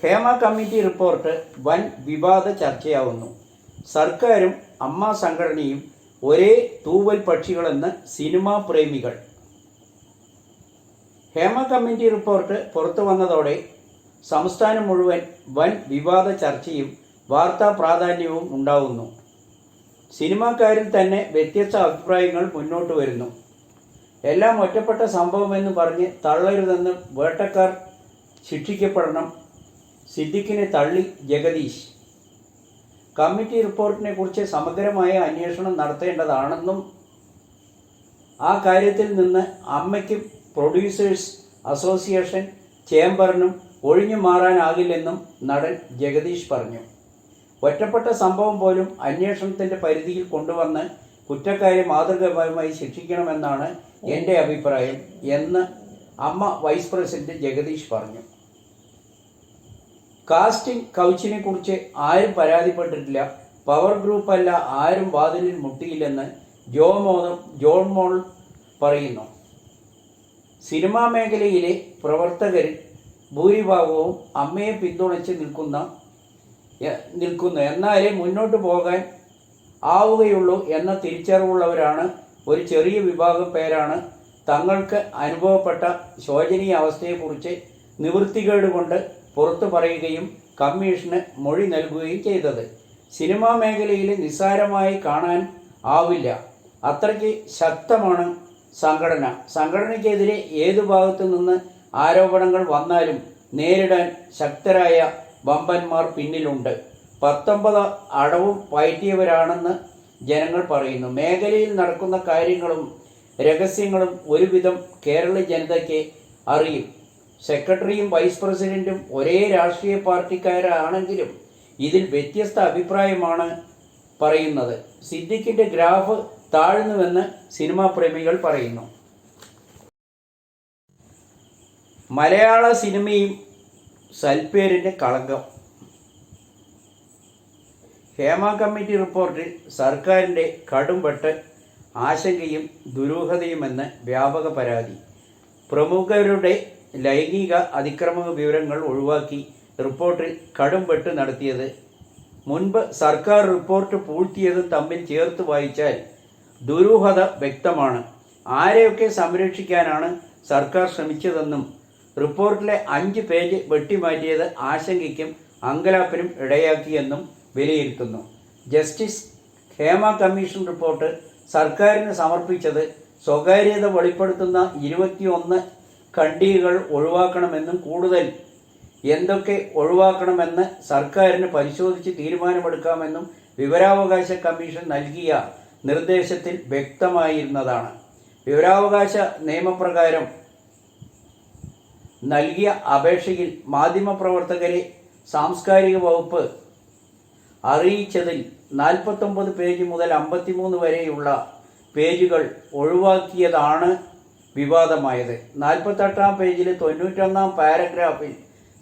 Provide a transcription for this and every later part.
Hema committee report വൻ വിവാദ ചർച്ചയാവുന്നു. സർക്കാരും അമ്മ സംഘടനയും ഒരേ തൂവൽ പക്ഷികളെന്ന് സിനിമാ പ്രേമികൾ. ഹേമ കമ്മിറ്റി റിപ്പോർട്ട് പുറത്തു വന്നതോടെ സംസ്ഥാനം മുഴുവൻ വൻ വിവാദ ചർച്ചയും വാർത്താ പ്രാധാന്യവും ഉണ്ടാവുന്നു. സിനിമാക്കാരിൽ തന്നെ വ്യത്യസ്ത അഭിപ്രായങ്ങൾ മുന്നോട്ട് വരുന്നു. എല്ലാം ഒറ്റപ്പെട്ട സംഭവമെന്ന് പറഞ്ഞ് തള്ളരുതെന്ന് വേട്ടക്കാർ ശിക്ഷിക്കപ്പെടണം, സിദ്ദിഖിനെ തള്ളി ജഗദീഷ്. കമ്മിറ്റി റിപ്പോർട്ടിനെ കുറിച്ച് സമഗ്രമായ അന്വേഷണം നടത്തേണ്ടതാണെന്നും ആ കാര്യത്തിൽ നിന്ന് അമ്മയ്ക്കും പ്രൊഡ്യൂസേഴ്സ് അസോസിയേഷൻ ചേംബറിനും ഒഴിഞ്ഞു മാറാനാകില്ലെന്നും നടൻ ജഗദീഷ് പറഞ്ഞു. ഒറ്റപ്പെട്ട സംഭവം പോലും അന്വേഷണത്തിൻ്റെ പരിധിയിൽ കൊണ്ടുവന്ന് കുറ്റക്കാരെ മാതൃകാപരമായി ശിക്ഷിക്കണമെന്നാണ് എൻ്റെ അഭിപ്രായം എന്ന് അമ്മ വൈസ് പ്രസിഡന്റ് ജഗദീഷ് പറഞ്ഞു. കാസ്റ്റിംഗ് കൗച്ചിനെ കുറിച്ച് ആരും പരാതിപ്പെട്ടിട്ടില്ല, പവർ ഗ്രൂപ്പല്ല ആരും വാതിലിൽ മുട്ടിയില്ലെന്ന് ജോൺ മോൾ പറയുന്നു. സിനിമാ മേഖലയിലെ പ്രവർത്തകരിൽ ഭൂരിഭാഗവും അമ്മയെ പിന്തുണച്ച് നിൽക്കുന്നു, എന്നാലേ മുന്നോട്ട് പോകാൻ ആവുകയുള്ളൂ എന്ന തിരിച്ചറിവുള്ളവരാണ് ഒരു ചെറിയ വിഭാഗം പേരാണ് തങ്ങൾക്ക് അനുഭവപ്പെട്ട ശോചനീയ അവസ്ഥയെക്കുറിച്ച് നിവൃത്തികേട് കൊണ്ട് പുറത്തു പറയുകയും കമ്മീഷന് മൊഴി നൽകുകയും ചെയ്തത്. സിനിമാ മേഖലയിൽ നിസ്സാരമായി കാണാൻ ആവില്ല, അത്രയ്ക്ക് ശക്തമാണ് സംഘടന. സംഘടനയ്ക്കെതിരെ ഏതു ഭാഗത്തു നിന്ന് ആരോപണങ്ങൾ വന്നാലും നേരിടാൻ ശക്തരായ വമ്പന്മാർ പിന്നിലുണ്ട്. 19 അടവും പയറ്റിയവരാണെന്ന് ജനങ്ങൾ പറയുന്നു. മേഖലയിൽ നടക്കുന്ന കാര്യങ്ങളും രഹസ്യങ്ങളും ഒരുവിധം കേരള ജനതയ്ക്ക് അറിയും. സെക്രട്ടറിയും വൈസ് പ്രസിഡന്റും ഒരേ രാഷ്ട്രീയ പാർട്ടിക്കാരാണെങ്കിലും ഇതിൽ വ്യത്യസ്ത അഭിപ്രായമാണ് പറയുന്നത്. സിദ്ദിഖിന്റെ ഗ്രാഫ് താഴ്ന്നുവെന്ന് സിനിമാ പ്രേമികൾ പറയുന്നു. മലയാള സിനിമയും സൽപ്പേരിൻ്റെ കളങ്കം. ഹേമ കമ്മിറ്റി റിപ്പോർട്ടിൽ സർക്കാരിൻ്റെ കടുംപെട്ട് ആശങ്കയും ദുരൂഹതയുമെന്ന് വ്യാപക പരാതി. പ്രമുഖരുടെ ലൈംഗിക അതിക്രമ വിവരങ്ങൾ ഒഴിവാക്കി റിപ്പോർട്ടിൽ കടുംപെട്ട് നടത്തിയത് മുൻപ് സർക്കാർ റിപ്പോർട്ട് പൂഴ്ത്തിയതും തമ്മിൽ ചേർത്ത് വായിച്ചാൽ ദുരൂഹത വ്യക്തമാണ്. ആരെയൊക്കെ സംരക്ഷിക്കാനാണ് സർക്കാർ ശ്രമിച്ചതെന്നും റിപ്പോർട്ടിലെ 5 പേജ് വെട്ടിമാറ്റിയത് ആശങ്കയ്ക്കും അങ്കലാപ്പിനും ഇടയാക്കിയെന്നും വിലയിരുത്തുന്നു. ജസ്റ്റിസ് ഹേമ കമ്മീഷൻ റിപ്പോർട്ട് സർക്കാരിന് സമർപ്പിച്ചത് സ്വകാര്യത വെളിപ്പെടുത്തുന്ന 21 ഖണ്ഡികകൾ ഒഴിവാക്കണമെന്നും കൂടുതൽ എന്തൊക്കെ ഒഴിവാക്കണമെന്ന് സർക്കാരിന് പരിശോധിച്ച് തീരുമാനമെടുക്കാമെന്നും വിവരാവകാശ കമ്മീഷൻ നൽകിയ നിർദ്ദേശത്തിൽ വ്യക്തമായിരുന്നതാണ്. വിവരാവകാശ നിയമപ്രകാരം നൽകിയ അപേക്ഷയിൽ മാധ്യമപ്രവർത്തകരെ സാംസ്കാരിക വകുപ്പ് അറിയിച്ചതിൽ 49 പേജ് മുതൽ 53 വരെയുള്ള പേജുകൾ ഒഴിവാക്കിയതാണ് വിവാദമായത്. 48-ാം പേജിൽ 91-ാം പാരഗ്രാഫിൽ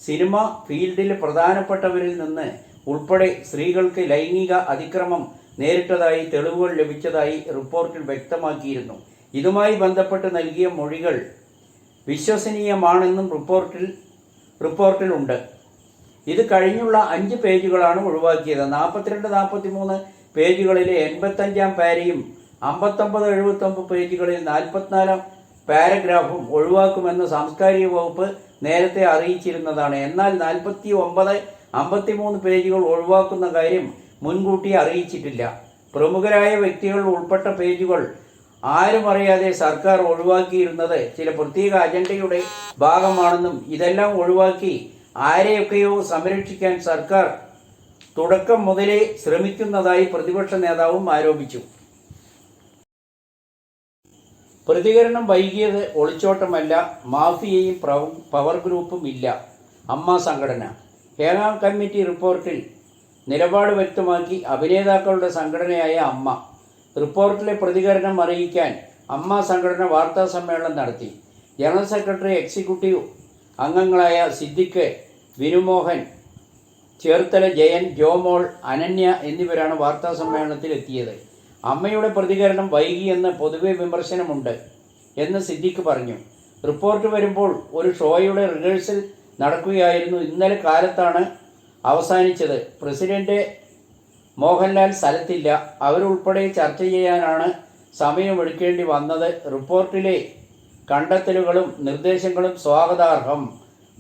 സിനിമ ഫീൽഡിൽ പ്രധാനപ്പെട്ടവരിൽ നിന്ന് ഉൾപ്പെടെ സ്ത്രീകൾക്ക് ലൈംഗിക അതിക്രമം നേരിട്ടതായി തെളിവുകൾ ലഭിച്ചതായി റിപ്പോർട്ടിൽ വ്യക്തമാക്കിയിരുന്നു. ഇതുമായി ബന്ധപ്പെട്ട് നൽകിയ മൊഴികൾ വിശ്വസനീയമാണെന്നും റിപ്പോർട്ടിലുണ്ട്. ഇത് കഴിഞ്ഞുള്ള 5 പേജുകളാണ് ഒഴിവാക്കിയത്. 42-43 പേജുകളിലെ 85-ാം പാരയും 59-79 പേജുകളിൽ 44-ാം പാരഗ്രാഫും ഒഴിവാക്കുമെന്ന് സാംസ്കാരിക വകുപ്പ് നേരത്തെ അറിയിച്ചിരുന്നതാണ്. എന്നാൽ 49-53 പേജുകൾ ഒഴിവാക്കുന്ന കാര്യം മുൻകൂട്ടി അറിയിച്ചിട്ടില്ല. പ്രമുഖരായ വ്യക്തികൾ ഉൾപ്പെട്ട പേജുകൾ ആരും അറിയാതെ സർക്കാർ ഒഴിവാക്കിയിരുന്നത് ചില പ്രത്യേക അജണ്ടയുടെ ഭാഗമാണെന്നും ഇതെല്ലാം ഒഴിവാക്കി ആരെയൊക്കെയോ സംരക്ഷിക്കാൻ സർക്കാർ തുടക്കം മുതലേ ശ്രമിക്കുന്നതായി പ്രതിപക്ഷ നേതാവും ആരോപിച്ചു. പ്രതികരണം വൈകിയത് ഒളിച്ചോട്ടമല്ല, മാഫിയയും പവർ ഗ്രൂപ്പും ഇല്ല അമ്മ സംഘടന. ഹേമ കമ്മിറ്റി റിപ്പോർട്ടിൽ നിലപാട് വ്യക്തമാക്കി അഭിനേതാക്കളുടെ സംഘടനയായ അമ്മ. റിപ്പോർട്ടിലെ പ്രതികരണം അറിയിക്കാൻ അമ്മ സംഘടന വാർത്താ സമ്മേളനം നടത്തി. ജനറൽ സെക്രട്ടറി, എക്സിക്യൂട്ടീവ് അംഗങ്ങളായ സിദ്ദിഖ്, വിനുമോഹൻ, ചേർത്തല ജയൻ, ജോമോൾ, അനന്യ എന്നിവരാണ് വാർത്താ സമ്മേളനത്തിൽ എത്തിയത്. അമ്മയുടെ പ്രതികരണം വൈകിയെന്ന് പൊതുവെ വിമർശനമുണ്ട് എന്ന് സിദ്ദിഖ് പറഞ്ഞു. റിപ്പോർട്ട് വരുമ്പോൾ ഒരു ഷോയുടെ റിഹേഴ്സൽ നടക്കുകയായിരുന്നു. ഇന്നലെ കാലത്താണ് അവസാനിച്ചത്. പ്രസിഡന്റ് മോഹൻലാൽ സ്ഥലത്തില്ല. അവരുൾപ്പെടെ ചർച്ച ചെയ്യാനാണ് സമയമെടുക്കേണ്ടി വന്നത്. റിപ്പോർട്ടിലെ കണ്ടെത്തലുകളും നിർദ്ദേശങ്ങളും സ്വാഗതാർഹം.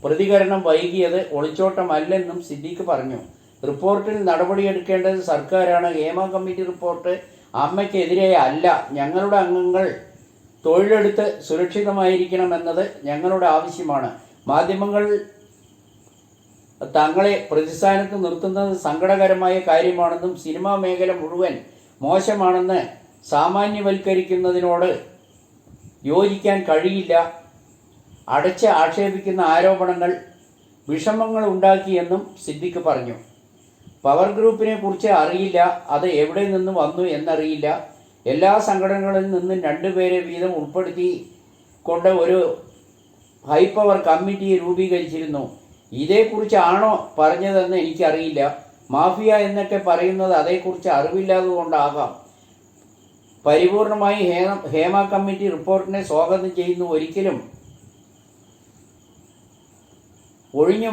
പ്രതികരണം വൈകിയത് ഒളിച്ചോട്ടമല്ലെന്നും സിദ്ദീഖ് പറഞ്ഞു. റിപ്പോർട്ടിൽ നടപടിയെടുക്കേണ്ടത് സർക്കാരാണ്. ഹേമ കമ്മിറ്റി റിപ്പോർട്ട് അമ്മയ്ക്കെതിരെ അല്ല. ഞങ്ങളുടെ അംഗങ്ങൾ തൊഴിലെടുത്ത് സുരക്ഷിതമായിരിക്കണമെന്നത് ഞങ്ങളുടെ ആവശ്യമാണ്. മാധ്യമങ്ങൾ തങ്ങളെ പ്രതിസ്ഥാനത്ത് നിർത്തുന്നത് സങ്കടകരമായ കാര്യമാണെന്നും സിനിമാ മേഖല മുഴുവൻ മോശമാണെന്ന് സാമാന്യവൽക്കരിക്കുന്നതിനോട് യോജിക്കാൻ കഴിയില്ല. അടച്ച് ആക്ഷേപിക്കുന്ന ആരോപണങ്ങൾ വിഷമങ്ങൾ ഉണ്ടാക്കിയെന്നും സിദ്ദീഖ് പറഞ്ഞു. പവർ ഗ്രൂപ്പിനെ കുറിച്ച് അറിയില്ല. അത് എവിടെ നിന്ന് വന്നു എന്നറിയില്ല. എല്ലാ സംഘടനകളിൽ നിന്നും 2 പേരെ വീതം ഉൾപ്പെടുത്തി കൊണ്ട് ഒരു ഹൈ പവർ കമ്മിറ്റി രൂപീകരിച്ചിരുന്നു. ഇതേക്കുറിച്ചാണോ പറഞ്ഞതെന്ന് എനിക്കറിയില്ല. മാഫിയ എന്നൊക്കെ പറയുന്നത് അതേക്കുറിച്ച് അറിവില്ലാതുകൊണ്ടാകാം. പരിപൂർണമായി ഹേമ കമ്മിറ്റി റിപ്പോർട്ടിനെ സ്വാഗതം ചെയ്യുന്നു. ഒരിക്കലും ഒഴിഞ്ഞു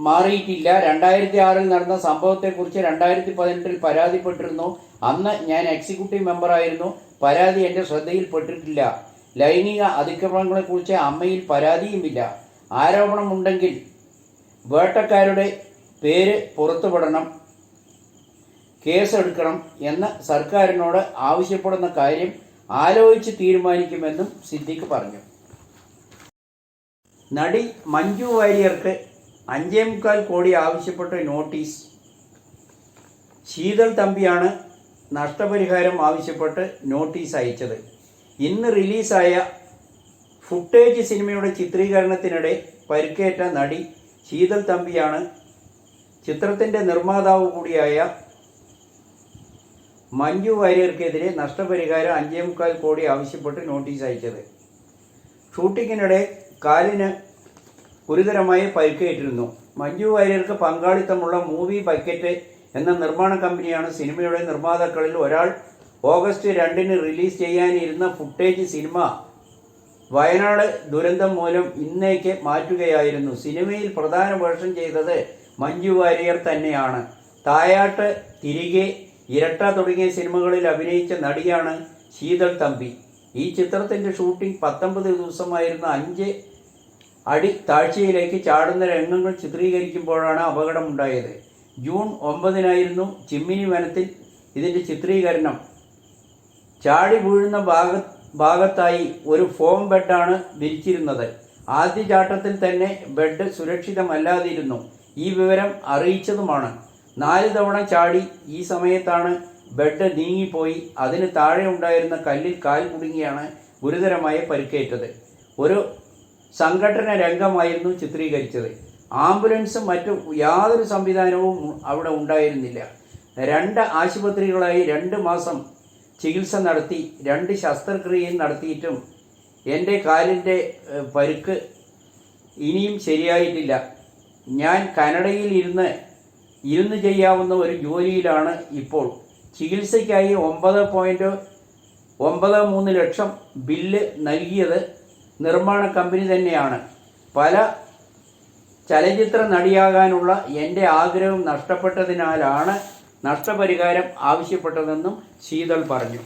മാറിയിട്ടില്ല. 2006 നടന്ന സംഭവത്തെക്കുറിച്ച് 2018 പരാതിപ്പെട്ടിരുന്നു. അന്ന് ഞാൻ എക്സിക്യൂട്ടീവ് മെമ്പറായിരുന്നു. പരാതി എൻ്റെ ശ്രദ്ധയിൽപ്പെട്ടിട്ടില്ല. ലൈംഗിക അതിക്രമങ്ങളെക്കുറിച്ച് അമ്മയിൽ പരാതിയുമില്ല. ആരോപണമുണ്ടെങ്കിൽ വേട്ടക്കാരുടെ പേര് പുറത്തുവിടണം, കേസെടുക്കണം എന്ന് സർക്കാരിനോട് ആവശ്യപ്പെടുന്ന കാര്യം ആലോചിച്ച് തീരുമാനിക്കുമെന്നും സിദ്ദീഖ് പറഞ്ഞു. നടി മഞ്ജു വാര്യർക്ക് 5.25 കോടി ആവശ്യപ്പെട്ട് നോട്ടീസ്. ശീതൾ തമ്പിയാണ് നഷ്ടപരിഹാരം ആവശ്യപ്പെട്ട് നോട്ടീസ് അയച്ചത്. ഇന്ന് റിലീസായ ഫുട്ടേജ് സിനിമയുടെ ചിത്രീകരണത്തിനിടെ പരിക്കേറ്റ നടി ശീതൾ തമ്പിയാണ് ചിത്രത്തിൻ്റെ നിർമ്മാതാവ് കൂടിയായ മഞ്ജു വാര്യർക്കെതിരെ നഷ്ടപരിഹാരം 5.25 കോടി ആവശ്യപ്പെട്ട് നോട്ടീസ് അയച്ചത്. ഷൂട്ടിങ്ങിനിടെ കാലിന് ഗുരുതരമായി പരിക്കേറ്റിരുന്നു. മഞ്ജു വാര്യർക്ക് പങ്കാളിത്തമുള്ള മൂവി ബക്കറ്റ് എന്ന നിർമ്മാണ കമ്പനിയാണ് സിനിമയുടെ നിർമ്മാതാക്കളിൽ ഒരാൾ. ഓഗസ്റ്റ് 2 റിലീസ് ചെയ്യാനിരുന്ന ഫുട്ടേജ് സിനിമ വയനാട് ദുരന്തം മൂലം ഇന്നേക്ക് മാറ്റുകയായിരുന്നു. സിനിമയിൽ പ്രധാന വേഷം ചെയ്തത് മഞ്ജു വാര്യർ തന്നെയാണ്. തായാട്ട്, തിരികെ, ഇരട്ട തുടങ്ങിയ സിനിമകളിൽ അഭിനയിച്ച നടിയാണ് ശീതൾ തമ്പി. ഈ ചിത്രത്തിൻ്റെ ഷൂട്ടിംഗ് 19 ദിവസമായിരുന്ന 5 അടി താഴ്ചയിലേക്ക് ചാടുന്ന രംഗങ്ങൾ ചിത്രീകരിക്കുമ്പോഴാണ് അപകടമുണ്ടായത്. ജൂൺ 9 ചിമ്മിനി വനത്തിൽ ഇതിൻ്റെ ചിത്രീകരണം. ചാടി വീഴുന്ന ഭാഗത്തായി ഒരു ഫോം ബെഡാണ് വിരിച്ചിരുന്നത്. ആദ്യ ചാട്ടത്തിൽ തന്നെ ബെഡ് സുരക്ഷിതമല്ലാതിരുന്നു. ഈ വിവരം അറിയിച്ചതുമാണ്. 4 തവണ ചാടി. ഈ സമയത്താണ് ബെഡ് നീങ്ങിപ്പോയി. അതിന് താഴെ ഉണ്ടായിരുന്ന കല്ലിൽ കാൽ കുടുങ്ങിയാണ് ഗുരുതരമായി പരിക്കേറ്റത്. ഒരു സംഘടന രംഗമായിരുന്നു ചിത്രീകരിച്ചത്. ആംബുലൻസും മറ്റു യാതൊരു സംവിധാനവും അവിടെ ഉണ്ടായിരുന്നില്ല. 2 ആശുപത്രികളായി 2 മാസം ചികിത്സ നടത്തി. 2 ശസ്ത്രക്രിയയും നടത്തിയിട്ടും എൻ്റെ കാലിൻ്റെ പരുക്ക് ഇനിയും ശരിയായിട്ടില്ല. ഞാൻ കാനഡയിൽ ഇരുന്ന് ചെയ്യാവുന്ന ഒരു ജോലിയിലാണ് ഇപ്പോൾ. ചികിത്സയ്ക്കായി 9.93 ലക്ഷം ബില്ല് നൽകിയത് നിർമ്മാണ കമ്പനി തന്നെയാണ്. പല ചലച്ചിത്ര നടിയാകാനുള്ള എൻ്റെ ആഗ്രഹം നഷ്ടപ്പെട്ടതിനാലാണ് നഷ്ടപരിഹാരം ആവശ്യപ്പെട്ടതെന്നും ശീതൾ പറഞ്ഞു.